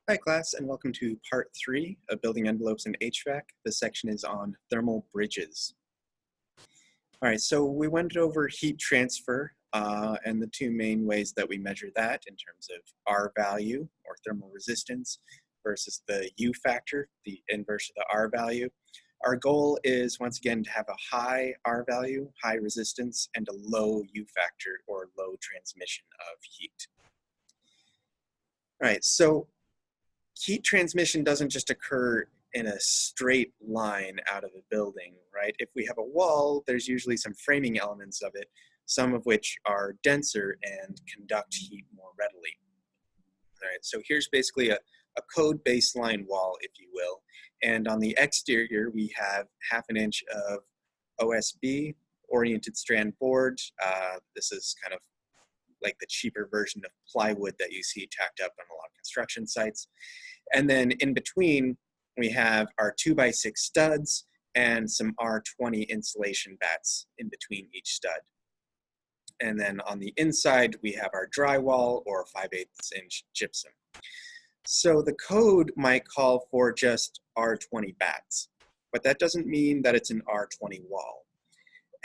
Hi class, and welcome to part 3 of Building Envelopes in HVAC. This section is on thermal bridges. All right, so we went over heat transfer and the two main ways that we measure that in terms of R value or thermal resistance versus the U factor, the inverse of the R value. Our goal is once again to have a high R value, high resistance, and a low U factor or low transmission of heat. All right, so heat transmission doesn't just occur in a straight line out of a building, right? If we have a wall, there's usually some framing elements of it, some of which are denser and conduct heat more readily. All right, so here's basically a code baseline wall, if you will. And on the exterior, we have 1/2 inch of OSB, oriented strand board. This is kind of like the cheaper version of plywood that you see tacked up on a lot of construction sites. And then in between, we have our 2x6 studs and some R20 insulation bats in between each stud. And then on the inside, we have our drywall or 5/8 inch gypsum. So the code might call for just R20 bats, but that doesn't mean that it's an R20 wall.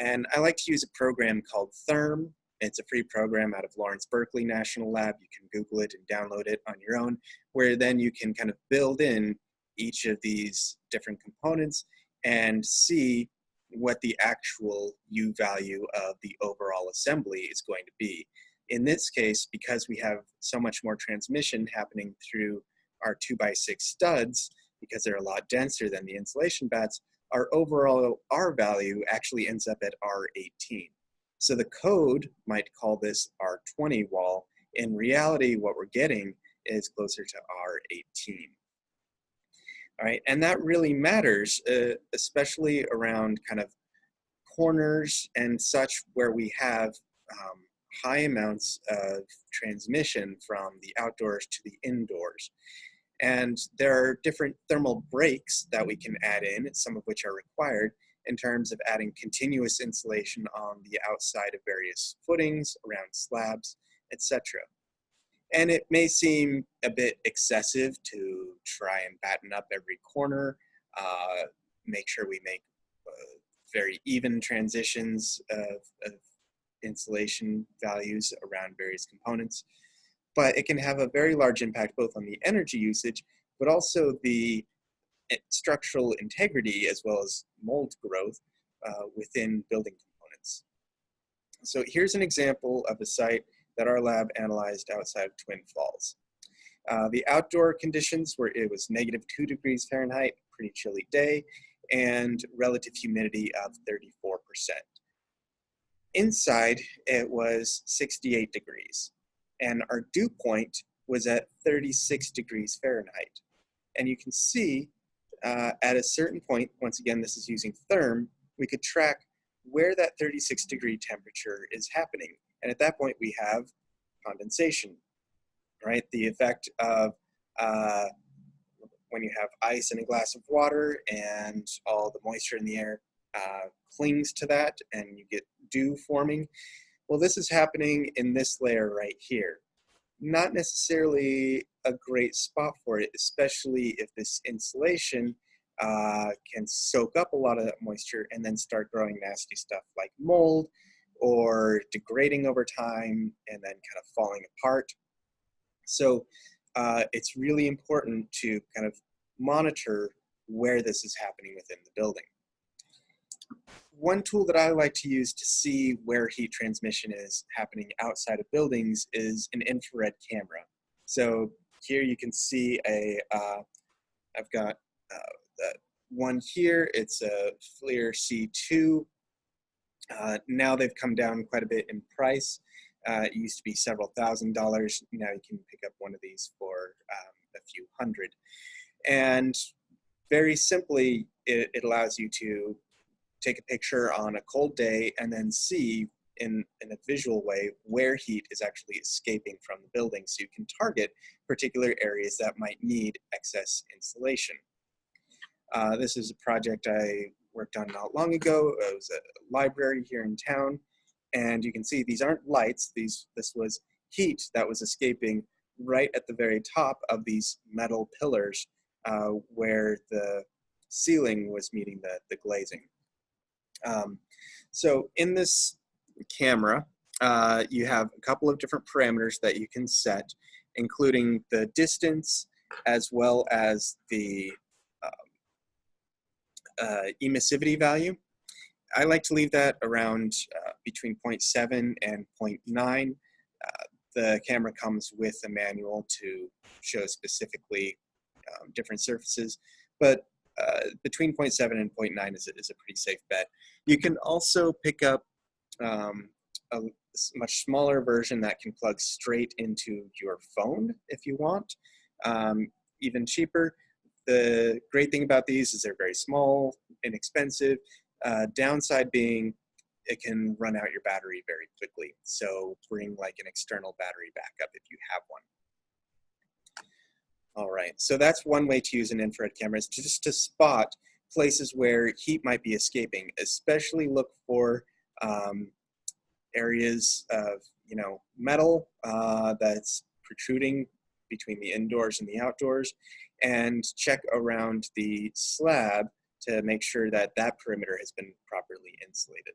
And I like to use a program called Therm. It's a free program out of Lawrence Berkeley National Lab. You can Google it and download it on your own, where then you can kind of build in each of these different components and see what the actual U value of the overall assembly is going to be. In this case, because we have so much more transmission happening through our 2x6 studs, because they're a lot denser than the insulation bats, our overall R value actually ends up at R18. So the code might call this R20 wall. In reality, what we're getting is closer to R18. All right, and that really matters, especially around kind of corners and such where we have high amounts of transmission from the outdoors to the indoors. And there are different thermal breaks that we can add in, some of which are required, in terms of adding continuous insulation on the outside of various footings, around slabs, etc. And it may seem a bit excessive to try and batten up every corner, make sure we make very even transitions of insulation values around various components. But it can have a very large impact both on the energy usage, but also the structural integrity as well as mold growth within building components. So here's an example of a site that our lab analyzed outside of Twin Falls. The outdoor conditions were, it was -2 degrees Fahrenheit, pretty chilly day, and relative humidity of 34%. Inside, it was 68 degrees, and our dew point was at 36 degrees Fahrenheit. And you can see at a certain point, once again, this is using Therm, we could track where that 36-degree temperature is happening. And at that point, we have condensation, right? The effect of when you have ice in a glass of water and all the moisture in the air clings to that and you get dew forming. Well, this is happening in this layer right here. Not necessarily a great spot for it, especially if this insulation can soak up a lot of that moisture and then start growing nasty stuff like mold or degrading over time and then kind of falling apart. So it's really important to kind of monitor where this is happening within the building. One tool that I like to use to see where heat transmission is happening outside of buildings is an infrared camera. So here you can see I've got one here, it's a FLIR C2. Now they've come down quite a bit in price. It used to be several $1,000s. Now you can pick up one of these for a few hundred. And very simply, it allows you to take a picture on a cold day and then see in a visual way where heat is actually escaping from the building, so you can target particular areas that might need excess insulation. This is a project I worked on not long ago. It was a library here in town, and you can see these aren't lights. This was heat that was escaping right at the very top of these metal pillars where the ceiling was meeting the glazing. So in this camera, you have a couple of different parameters that you can set, including the distance as well as the emissivity value. I like to leave that around between 0.7 and 0.9. The camera comes with a manual to show specifically different surfaces, but between 0.7 and 0.9 is a pretty safe bet. You can also pick up a much smaller version that can plug straight into your phone if you want, even cheaper. The great thing about these is they're very small, inexpensive. Downside being it can run out your battery very quickly. So bring like an external battery backup if you have one. All right, so that's one way to use an infrared camera, is just to spot places where heat might be escaping. Especially look for areas of metal that's protruding between the indoors and the outdoors, and check around the slab to make sure that that perimeter has been properly insulated.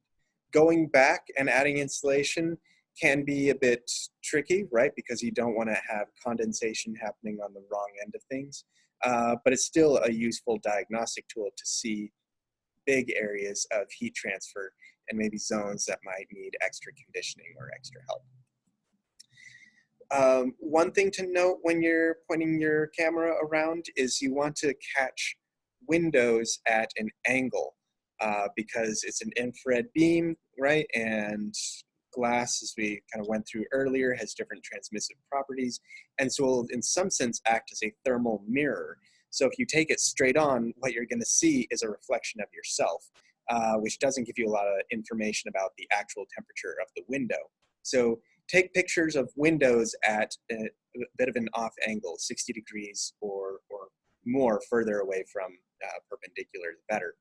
Going back and adding insulation can be a bit tricky, right? Because you don't want to have condensation happening on the wrong end of things. But it's still a useful diagnostic tool to see big areas of heat transfer and maybe zones that might need extra conditioning or extra help. One thing to note when you're pointing your camera around is you want to catch windows at an angle because it's an infrared beam, right? And glass, as we kind of went through earlier, has different transmissive properties, and so will in some sense act as a thermal mirror. So if you take it straight on, what you're going to see is a reflection of yourself, which doesn't give you a lot of information about the actual temperature of the window. So take pictures of windows at a bit of an off angle, 60 degrees or more further away from perpendicular, the better.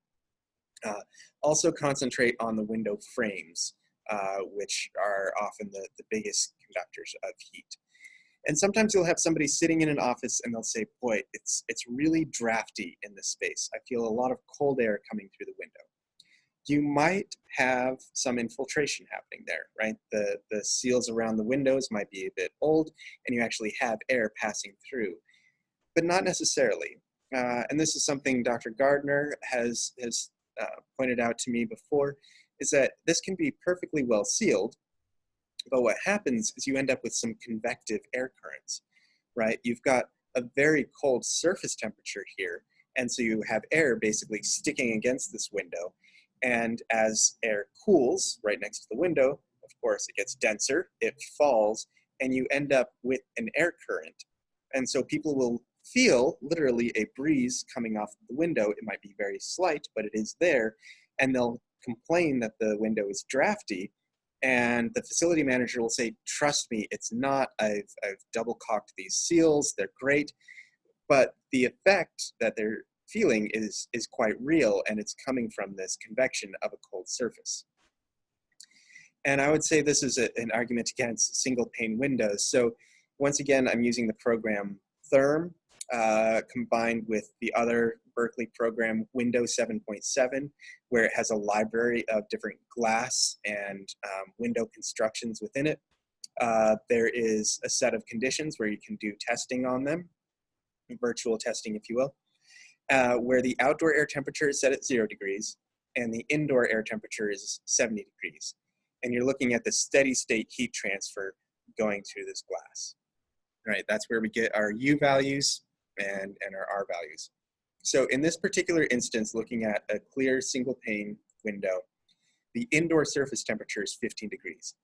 Also concentrate on the window frames, which are often the biggest conductors of heat. And sometimes you'll have somebody sitting in an office and they'll say, boy, it's really drafty in this space. I feel a lot of cold air coming through the window. You might have some infiltration happening there, right? The seals around the windows might be a bit old and you actually have air passing through, but not necessarily. And this is something Dr. Gardner has pointed out to me before, is that this can be perfectly well sealed, but what happens is you end up with some convective air currents, right? You've got a very cold surface temperature here, and so you have air basically sticking against this window, and as air cools right next to the window, of course, it gets denser, it falls, and you end up with an air current. And so people will feel literally a breeze coming off the window. It might be very slight, but it is there, and they'll complain that the window is drafty, and the facility manager will say, trust me, it's not. I've double caulked these seals, they're great, but the effect that they're feeling is quite real, and it's coming from this convection of a cold surface. And I would say this is an argument against single pane windows. So once again, I'm using the program Therm combined with the other Berkeley program, Windows 7.7, where it has a library of different glass and window constructions within it. There is a set of conditions where you can do testing on them, virtual testing, if you will, where the outdoor air temperature is set at 0 degrees and the indoor air temperature is 70 degrees. And you're looking at the steady state heat transfer going through this glass. Right, that's where we get our U values and our R values. So in this particular instance, looking at a clear single pane window, the indoor surface temperature is 15 degrees.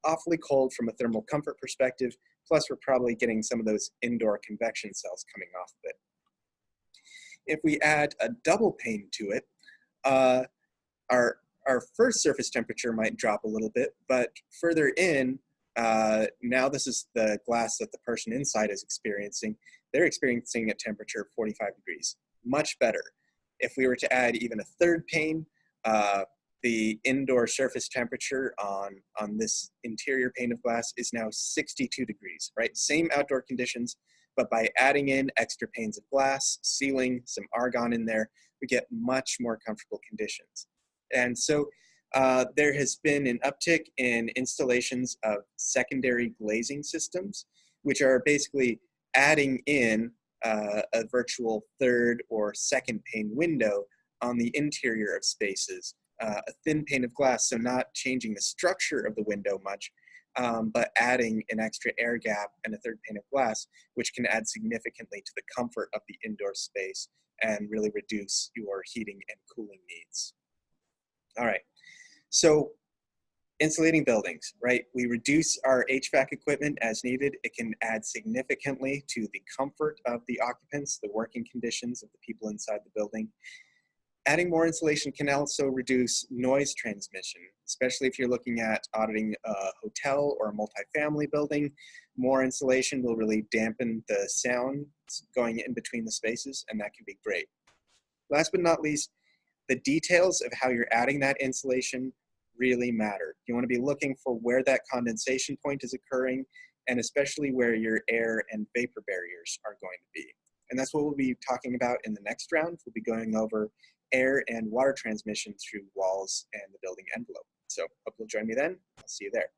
Awfully cold from a thermal comfort perspective, plus we're probably getting some of those indoor convection cells coming off of it. If we add a double pane to it, our first surface temperature might drop a little bit, but further in, now this is the glass that the person inside is experiencing. They're experiencing a temperature of 45 degrees, much better. If we were to add even a third pane, the indoor surface temperature on this interior pane of glass is now 62 degrees, right? Same outdoor conditions, but by adding in extra panes of glass, sealing, some argon in there, we get much more comfortable conditions. And so there has been an uptick in installations of secondary glazing systems, which are basically adding in a virtual third or second pane window on the interior of spaces, a thin pane of glass, so not changing the structure of the window much, but adding an extra air gap and a third pane of glass, which can add significantly to the comfort of the indoor space and really reduce your heating and cooling needs. All right, so insulating buildings, right? We reduce our HVAC equipment as needed. It can add significantly to the comfort of the occupants, the working conditions of the people inside the building. Adding more insulation can also reduce noise transmission, especially if you're looking at auditing a hotel or a multifamily building. More insulation will really dampen the sound going in between the spaces, and that can be great. Last but not least, the details of how you're adding that insulation really matter. You want to be looking for where that condensation point is occurring, and especially where your air and vapor barriers are going to be. And that's what we'll be talking about in the next round. We'll be going over air and water transmission through walls and the building envelope. So hope you'll join me then. I'll see you there.